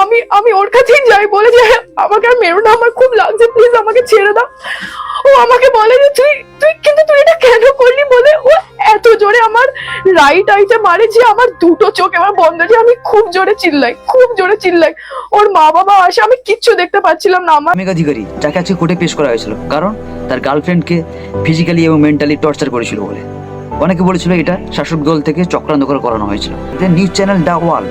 আমি আমি ওর কাছেই যাই, বলে যে আমাকে আর মেরো না, আমার খুব লাগছে, প্লিজ আমাকে ছেড়ে দাও। ও আমাকে বলে যে তুই তুই কিন্তু তুই এটা কেন করলি, বলে ও এত জোরে আমার রাইট আইতে মারে যে আমার দুটো চোখ এবার বন্ধ, যে আমি খুব জোরে চিল্লাই, খুব জোরে চিল্লাই। ওর মা বাবা আসে, আমি কিচ্ছু দেখতে পাচ্ছিলাম না। আমার অনেক অধিকারী যাকে আজকে কোর্টে পেশ করা হয়েছিল কারণ তার গার্লফ্রেন্ডকে ফিজিক্যালি এবং মেন্টালি টর্চার করেছিল বলে। অনেকে বলেছিল এটা শাসক দল থেকে চক্রান্ত করে করানো হয়েছিল। নিউজ চ্যানেল দ্য ওয়াল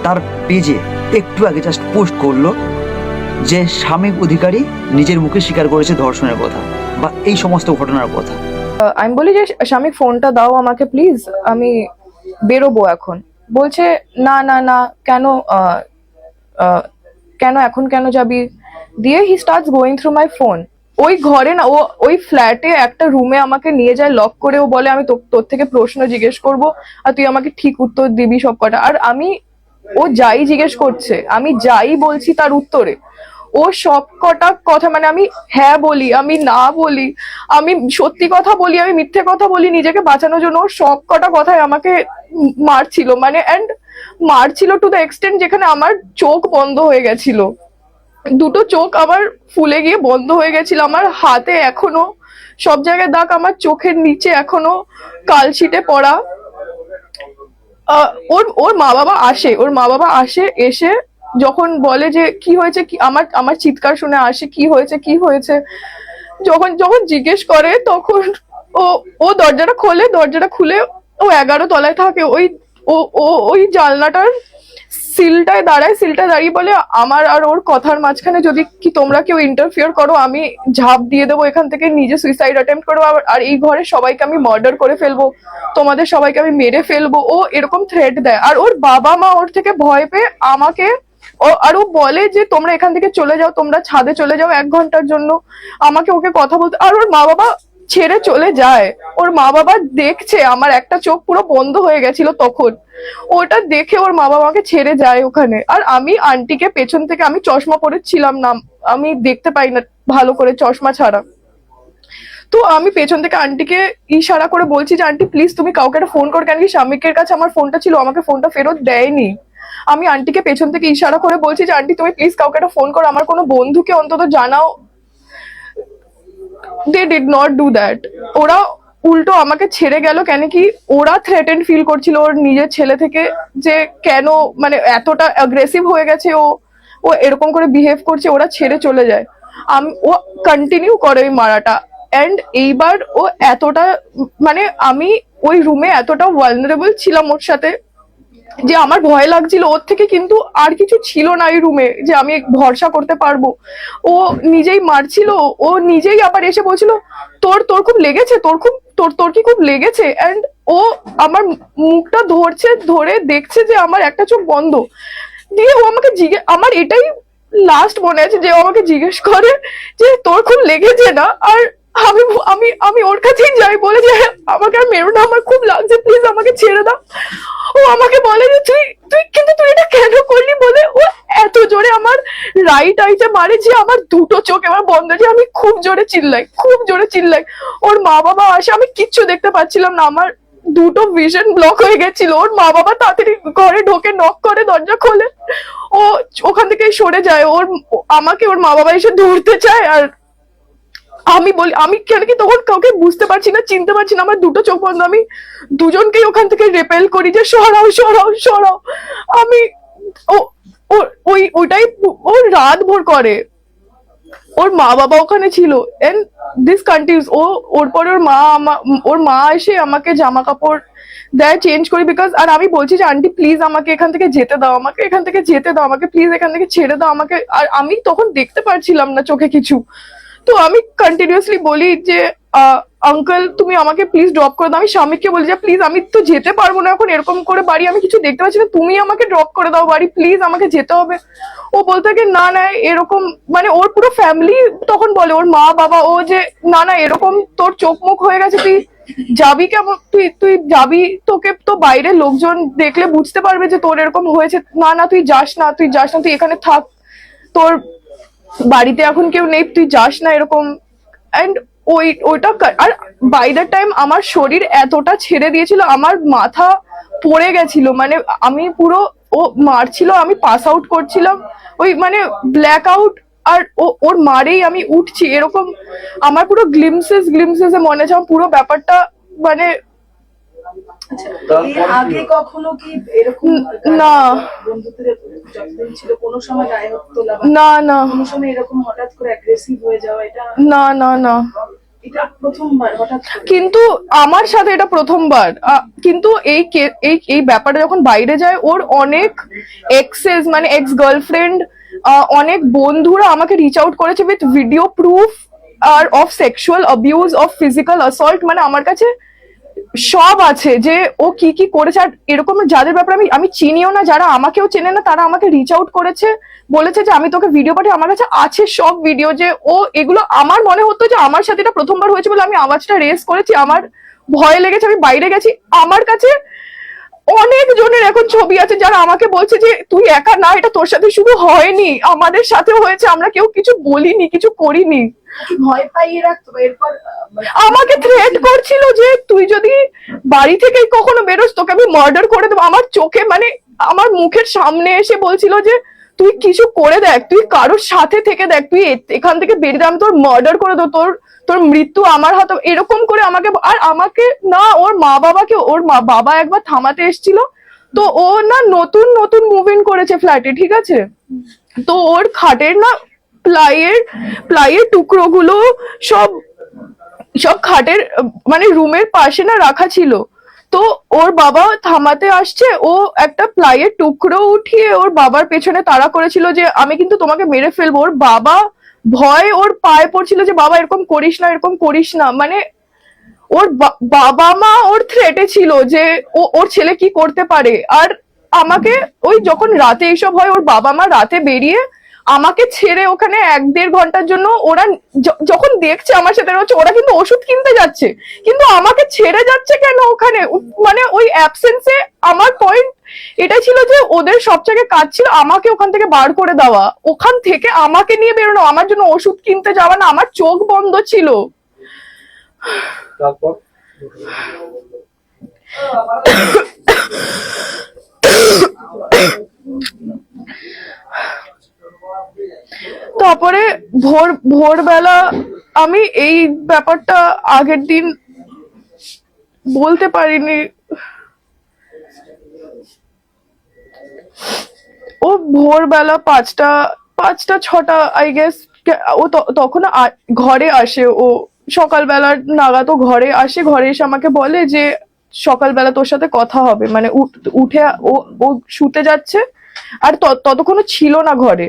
তার পেজে একটু আগে জাস্ট পোস্ট করলো যে শামীম অধিকারী নিজের মুখে স্বীকার করেছে ধর্ষণের কথা বা এই সমস্ত ঘটনার কথা। আমি বলি যে স্বামী ফোনটা দাও আমাকে প্লিজ, আমি বেরোবো এখন। বলছে না না না, কেন কেন এখন কেন যাবি, দিয়ে হি starts going through my phone. ওই ঘরে না, ও ওই ফ্ল্যাটে একটা রুমে আমাকে নিয়ে যায় লক করে। ও বলে আমি তোর থেকে প্রশ্ন জিজ্ঞেস করবো আর তুই আমাকে ঠিক উত্তর দিবি সব কটা। আর আমি, ও যাই জিজ্ঞেস করছে, আমি যাই বলছি তার উত্তরে ও সব কটা কথা, মানে আমি হ্যাঁ বলি, আমি না বলি, আমি সত্যি কথা বলি, আমি মিথ্যে কথা বলি নিজেকে বাঁচানোর জন্য, ও সব কটা কথায় আমাকে মারছিল। মানে এন্ড মারছিল টু দ্য এক্সটেন্ট যেখানে আমার চোখ বন্ধ হয়ে গেছিল, দুটো চোখ আমার ফুলে গিয়ে বন্ধ হয়ে গেছিল। আমার হাতে এখনো সব জায়গায় দাগ, আমার চোখের নিচে এখনো কালশিটে পড়া। ওর ওর মা বাবা আসে, ওর মা বাবা আসে, এসে যখন বলে যে কি হয়েছে, কি আমার আমার চিৎকার শুনে আসে কি হয়েছে কি হয়েছে, যখন যখন জিজ্ঞেস করে তখন ও ও দরজাটা খোলে, দরজাটা খুলে ও 11 তলায় থাকে, ওই ও ও ওই জানলাটার সিলটায় দাঁড়ায়, সিলটায় দাঁড়িয়ে বলে আমার আর ওর কথার মাঝখানে যদি কি তোমরা কেউ ইন্টারফিয়ার করো আমি ঝাঁপ দিয়ে দেবো এখান থেকে, নিজে সুইসাইড অ্যাটেম্প্ট করবো, আর এই ঘরে সবাইকে আমি মার্ডার করে ফেলবো, তোমাদের সবাইকে আমি মেরে ফেলবো। ও এরকম থ্রেট দেয়। আর ওর বাবা মা ওর থেকে ভয় পেয়ে আমাকে আর ও বলে যে তোমরা এখান থেকে চলে যাও, তোমরা ছাদে চলে যাও 1 ঘন্টার জন্য, আমাকে ওকে কথা বলতে। আর ওর মা বাবা ছেড়ে চলে যায়। ওর মা বাবা দেখছে, আমার একটা চোখ পুরো বন্ধ হয়ে গেছিল তখন, ওটা দেখে ওর মা বাবাকে ছেড়ে যায় ওখানে। আর আমি আন্টিকে পেছন থেকে, আমি চশমা পরেছিলাম না, আমি দেখতে পাই না ভালো করে চশমা ছাড়া, তো আমি পেছন থেকে আন্টিকে ইশারা করে বলছি যে আন্টি প্লিজ তুমি কাউকে একটা ফোন কর, কেন কি স্বামীকের কাছে আমার ফোনটা ছিল, আমাকে ফোনটা ফেরত দেয়নি। আমি আন্টিকে পেছন থেকে ইশারা করে বলছি যে আন্টি তুমি প্লিজ কাউকে একটা ফোন করো, আমার কোনো বন্ধুকে অন্তত জানাও। They did not do that. ওরা উল্টো আমাকে ছেড়ে গেল, কেন কি ওরা থ্রেটেন ফিল করছিল ওর নিজের ছেলে থেকে, যে কেন মানে এতটা অ্যাগ্রেসিভ হয়ে গেছে ও, ও এরকম করে বিহেভ করছে, ওরা ছেড়ে চলে যায়। ও কন্টিনিউ করে ওই মারাটা। এন্ড এইবার ও এতটা, মানে আমি ওই রুমে এতটা ভালনারেবল ছিলাম ওর সাথে যে আমার ভয় লাগছিল ওর থেকে, কিন্তু আর কিছু ছিল না এই রুমে যে আমি ভরসা করতে পারবো। ও নিজেই মারছিল, ও নিজেই আবার এসে বলছিল তোর তোর খুব লেগেছে, তোর খুব তোর তোর কি খুব লেগেছে। এন্ড ও আমার মুখটা ধরছে, ধরে দেখছে যে আমার একটা চোখ বন্ধ, দিয়ে ও আমাকে আমার এটাই লাস্ট মনে আছে যে ও আমাকে জিজ্ঞেস করে যে তোর খুব লেগেছে না। আর আমি আমি আমি ওর কাছেই যাই, বলে যে আমাকে আর মেরো না, আমার খুব লাগছে, প্লিজ আমাকে ছেড়ে দাও। ও আমাকে বলে যে তুই তুই কিন্তু তুই এটা কেন করলি, বলে ও এত জোরে আমার রাইট আইতে মারে যে আমার দুটো চোখ এবার বন্ধ, যে আমি খুব জোরে চিল্লাই, খুব জোরে চিল্লাই। ওর মা বাবা আসে, আমি কিচ্ছু দেখতে পাচ্ছিলাম না, আমার দুটো ভিশন ব্লক হয়ে গেছিল। ওর মা বাবা তাড়াতাড়ি ঘরে ঢোকে, নক করে, দরজা খোলে, ও ওখান থেকে সরে যায়। আমাকে ওর মা বাবা এসে ধরতে চায়, আর আমি বলি আমি কেন কি তখন কাউকে বুঝতে পারছি না, চিনতে পারছি না, আমার দুটো চোখ বন্ধ। আমি দুজনকেই ওখান থেকে রেপেল করি যে সরাও সরাও সরাও। আমি ওইটাই ও রাত ভোর করে। ওর মা বাবা ওখানে ছিল, এন্ড দিস কন্টিনিউস। ওর পরে ওর মা এসে আমাকে জামা কাপড় দেয়, চেঞ্জ করি, বিকজ আর আমি বলছি যে আন্টি প্লিজ আমাকে এখান থেকে যেতে দাও, আমাকে এখান থেকে যেতে দাও, আমাকে প্লিজ এখান থেকে ছেড়ে দাও আমাকে। আর আমি তখন দেখতে পারছিলাম না চোখে কিছু, তো আমি কন্টিনিউয়াসলি বলি যে আঙ্কেল তুমি আমাকে প্লিজ ড্রপ করে দাও। আমি স্বামীকে বলি যে প্লিজ আমি তো যেতে পারবো না এখন এরকম করে বাড়ি, আমি কিছু দেখতে পাচ্ছি না, তুমি আমাকে ড্রপ করে দাও বাড়ি, প্লিজ আমাকে যেতে হবে। ও বলতে থাকে না না এরকম, মানে ওর পুরো ফ্যামিলি তখন বলে, ওর মা বাবা, ও যে না না এরকম তোর চোখ মুখ হয়ে গেছে, তুই যাবি কেমন, তুই তুই যাবি, তোকে তো বাইরে লোকজন দেখলে বুঝতে পারবে যে তোর এরকম হয়েছে, না না তুই যাস না, তুই যাস না, তুই এখানে থাক, তোর বাড়িতে এখন কেউ নেই, তুই যাস না এরকম। এন্ড ওইটা আর বাই দ্য টাইম আমার শরীর এতটা ছেড়ে দিয়েছিল, আমার মাথা পড়ে গেছিল, মানে আমি পুরো ও মারছিল, আমি পাস আউট করছিলাম, ওই মানে ব্ল্যাক আউট, আর ওর মারেই আমি উঠছি এরকম। আমার পুরো গ্লিমসেস গ্লিমসেস মনে আছে, আমার পুরো ব্যাপারটা মানে এর আগে কখনো কি এরকম না বন্ধুদের যতদিন ছিল কোনো সময় গায়ে হাত তোলা বা না না কোনো সময় এরকম হঠাৎ করে অ্যাগ্রেসিভ হয়ে যাওয়া, এটা না না না এটা প্রথমবার হঠাৎ করে? কিন্তু আমার সাথে এটা প্রথমবার। কিন্তু এই ব্যাপারটা যখন বাইরে যায়, ওর অনেক এক্সেস মানে এক্স গার্লফ্রেন্ড, অনেক বন্ধুরা আমাকে রিচ আউট করেছে উইথ ভিডিও প্রুফ আর of sexual abuse, of physical assault, মানে আমার কাছে সব আছে যে ও কি কি করেছে। আর এরকম যাদের ব্যাপারে আমি চিনিও না, যারা আমাকেও চেনে না, তারা আমাকে রিচ আউট করেছে, বলেছে যে আমি তোকে ভিডিও পাঠিয়ে, আমার কাছে আছে সব ভিডিও। যে ও এগুলো, আমার মনে হতো যে আমার সাথে এটা প্রথমবার হয়েছে বলে আমি আওয়াজটা রেস করেছি, আমার ভয় লেগেছে, আমি বাইরে গেছি। আমার কাছে অনেক জনের এখন ছবি আছে যারা আমাকে বলছে যে তুই একা না, এটা তোর সাথে শুধু হয়নি, আমাদের সাথেও হয়েছে, আমরা কেউ কিছু বলিনি, কিছু করিনি। ভয় পাইয়ে রাখতো বা এরপর আমাকে থ্রেট করছিল যে তুই যদি বাড়ি থেকে কখনো বেরোস তোকে আমি মার্ডার করে দেবো। আমার চোখে মানে আমার মুখের সামনে এসে বলছিল যে তুই কিছু করে দেখ, তুই কারোর সাথে থেকে দেখ, তুই এখান থেকে বেরিয়ে আমি তোর মার্ডার করে দেবো, তোর তোর মৃত্যু আমার হাতে, এরকম করে আমাকে। আর আমাকে না, ওর মা বাবাকে, ওর মা বাবা একবার থামাতে এসেছিল, তো ও না নতুন নতুন মুভ ইন করেছে ফ্ল্যাটে, ঠিক আছে, তো ওর খাটের না প্লাইয়ের টুকরো গুলো সব সব খাটের মানে রুমের পাশে না রাখা ছিল। তো ওর বাবা থামাতে আসছে, ও একটা প্লাইয়ের টুকরো উঠিয়ে ওর বাবার পেছনে তাড়া করেছিল যে আমি কিন্তু তোমাকে মেরে ফেলবো। ওর বাবা ভয় ওর পায়ে পড়ছিল যে বাবা এরকম করিস না, এরকম করিস না। মানে ওর বাবা মা ওর থ্রেটে ছিল যে ওর ছেলে কি করতে পারে। আর আমাকে ওই যখন রাতে এইসব হয়, ওর বাবা মা রাতে বেরিয়ে আমাকে ছেড়ে ওখানে 1-1.5 ঘন্টার জন্য, ওরা যখন দেখছে আমার সাথে হচ্ছে, ওরা কিন্তু ওষুধ কিনতে যাচ্ছে, কিন্তু আমাকে ছেড়ে যাচ্ছে কেন ওখানে, মানে ওই অ্যাবসেন্সে। আমার পয়েন্ট এটা ছিল যে ওদের সব জায়গায় কাজ ছিল আমাকে ওখান থেকে বার করে দেওয়া, ওখান থেকে আমাকে নিয়ে বেরোনো, আমার জন্য ওষুধ কিনতে যাওয়া না, আমার চোখ বন্ধ ছিল। তারপর তারপরে ভোরবেলা আমি এই ব্যাপারটা আগের দিন বলতে পারিনি। ও ভোরবেলা 5টা 6টা আই গেস, ও তখন ঘরে আসে, ও সকালবেলা নাগাদ ও ঘরে আসে, ঘরে এসে আমাকে বলে যে সকালবেলা তোর সাথে কথা হবে, মানে উঠে ও শুতে যাচ্ছে। আর ততক্ষণও ছিল না ঘরে,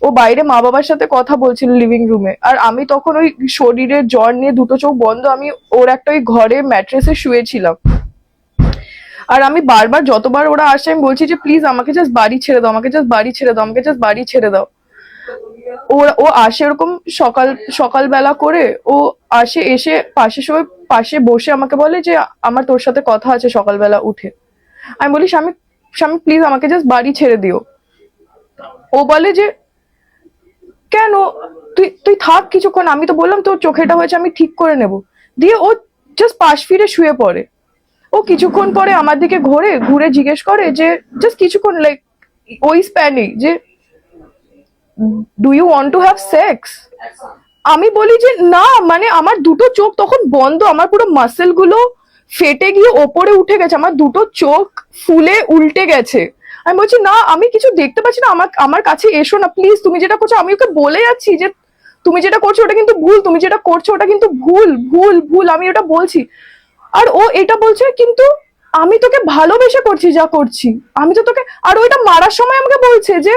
ও বাইরে মা বাবার সাথে কথা বলছিল লিভিং রুমে। আর আমি তখন ওই শরীরের জ্বর নিয়ে দুটো চোখ বন্ধ, আমি ওর একটা ওই ঘরে ম্যাট্রেসে শুয়েছিলাম। আর আমি বারবার যতবার ওরা আসে আমি বলছি যে প্লিজ আমাকে জাস্ট বাড়ি ছেড়ে দাও, আমাকে জাস্ট বাড়ি ছেড়ে দাও, আমাকে জাস্ট বাড়ি ছেড়ে দাও। ও আসে এরকম সকালবেলা করে, ও আসে, এসে পাশে বসে আমাকে বলে যে আমার তোর সাথে কথা আছে সকালবেলা উঠে। আমি বলি স্বামী প্লিজ আমাকে জাস্ট বাড়ি ছেড়ে দিও। ও বলে যে কেন, তুই থাক কিছুক্ষণ, আমি তো বললাম তোর চোখেটা হয়েছে আমি ঠিক করে নেব। দিয়ে ও জাস্ট পাশ ফিরে শুয়ে পড়ে। ও কিছুক্ষণ পরে আমার দিকে ঘুরে জিজ্ঞেস করে যে জাস্ট কিছুক্ষণ, লাইক ওই স্প্যানে, যে do you want to have sex. আমি বলি যে না, মানে আমার দুটো চোখ তখন বন্ধ, আমার পুরো মাসেল গুলো ফেটে গিয়ে ওপরে উঠে গেছে, আমার দুটো চোখ ফুলে উল্টে গেছে। আমি বলছি না, আমি কিছু দেখতে পাচ্ছি না, আমার কাছে এসো না প্লিজ, তুমি যেটা করছো। আমি ওকে বলে যাচ্ছি যে তুমি যেটা করছো ওটা কিন্তু ভুল, তুমি যেটা করছো ওটা কিন্তু ভুল ভুল ভুল, আমি ওটা বলছি। আর ও এটা বলছে কিন্তু আমি তোকে ভালোবেসে করছি যা করছি, আমি তো তোকে। আর ওইটা মারার সময় আমাকে বলছে যে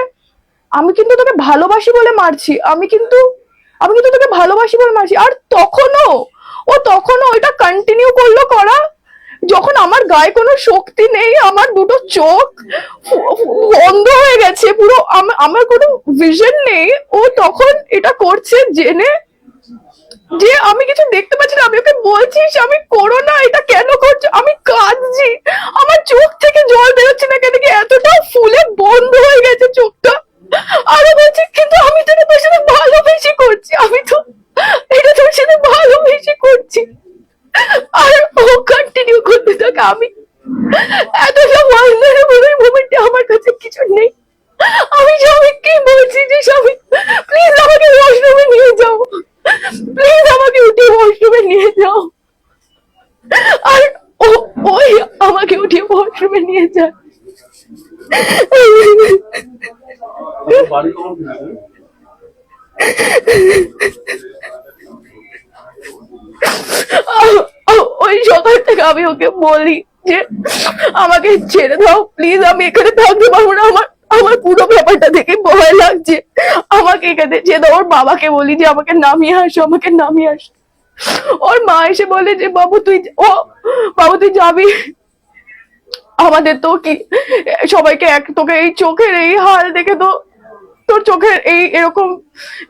আমি কিন্তু তোকে ভালোবাসি বলে মারছি, আমি কিন্তু তোকে ভালোবাসি বলে মারছি। আর তখনও ওইটা কন্টিনিউ করলো করা, যখন আমার গায়ে কোনো শক্তি নেই, আমার দুটো চোখ বন্ধ হয়ে গেছে পুরো, আমার কোনো ভিশন নেই। ও তখন এটা করছে জেনে যে আমি কিছু দেখতে পাচ্ছি না। আমি ওকে বলছি আমি করো না, এটা কেন করছো, আমি কাঁদছি, আমার চোখ থেকে জল বেরোচ্ছে না কেন কি, এতটা ফুলে বন্ধ হয়ে গেছে চোখটা। আরো বলছি কিন্তু আমি তো তোর সাথে ভালোবেসে করছি, আমি তো এটা তোর সাথে ভালোবেসে করছি। আর ও কন্টিনিউ করতে থাকে। আমি এতটা ভালনারেবল, ওই মোমেন্টে আমার কাছে কিছু যায়। বাড়ি কখন ফিরেছে? ওই সকাল থেকে আমি ওকে বলি যে আমাকে ছেড়ে দাও প্লিজ, আমি এখানে থাকতে পারবো না, আমার আমার পুরো ব্যাপারটা দেখে ভয় লাগছে, আমাকে এখানে ছেড়ে দাও। ওর বাবাকে বলি যে আমাকে নামিয়ে আসো, আমাকে নামিয়ে আসো। ওর মা এসে বলে যে বাবু তুই যাবি, আমাদের তো কি সবাইকে তোকে এই চোখের এই হাল দেখে তো, তোর চোখের এরকম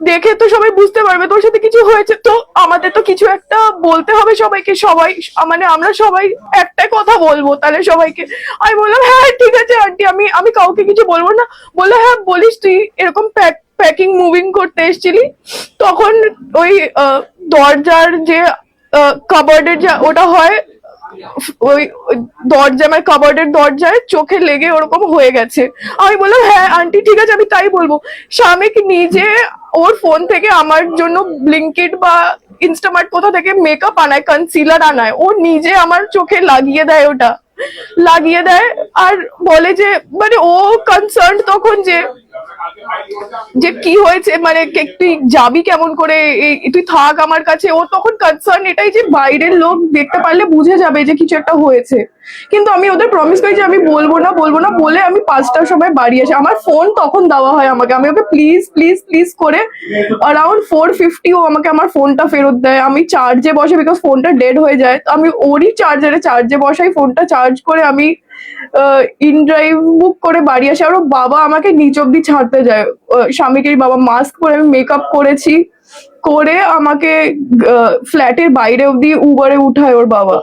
দেখে তো সবাই বুঝতে পারবে তোর সাথে কিছু হয়েছে, তো আমাদের তো কিছু একটা বলতে হবে সবাইকে, সবাই মানে আমরা সবাই একটাই কথা বলবো তাহলে সবাইকে। আমি বললাম হ্যাঁ ঠিক আছে আন্টি, আমি কাউকে কিছু বলবো না। বললো হ্যাঁ বলিস, তুই এরকম প্যাকিং মুভিং করতে এসেছিলি, তখন ওই দরজার যে কাবার্ডের যা ওটা হয়, ওই দরজা মানে কাবার্ডের দরজায় চোখে লেগে ওরকম হয়ে গেছে। আমি বললাম হ্যাঁ আন্টি ঠিক আছে, আমি তাই বলবো। স্বামী নিজে ওর ফোন থেকে আমার জন্য ব্লিঙ্কিট বা ইনস্টামার্ট কোথা থেকে মেকআপ আনায়, কনসিলার আনায়, ও নিজে আমার চোখে লাগিয়ে দেয়, ওটা লাগিয়ে দেয়। আর বলে যে মানে ও কনসার্ন তখন যে কি হয়েছে, মানে তুই যাবি কেমন করে, তুই থাক আমার কাছে। ও তখন কনসার্ন এটাই যে বাইরের লোক দেখতে পারলে বুঝে যাবে যে কিছু একটা হয়েছে। কিন্তু আমি ওদের প্রমিস করি যে আমি বলবো না বলে আমি 5টার সময় বাড়ি আসি। আমার ফোন তখন দেওয়া হয় আমাকে, আমি ওকে প্লিজ প্লিজ প্লিজ করে অ্যারাউন্ড 4:50 ও আমাকে আমার ফোনটা ফেরত দেয়। আমি চার্জে বসে, বিকজ ফোনটা ডেড হয়ে যায়, তো আমি ওরই চার্জে বসাই, ফোনটা চার্জ করে আমি ইন ড্রাইভ বুক করে বাড়ি আসে। আর ওর বাবা আমাকে নিচ অব্দি ছাড়তে যায়, স্বামীকে বাবা মাস্ক পরে, আমি মেকআপ করেছি করে আমাকে ফ্ল্যাটের বাইরে অব্দি উবারে উঠায় ওর বাবা।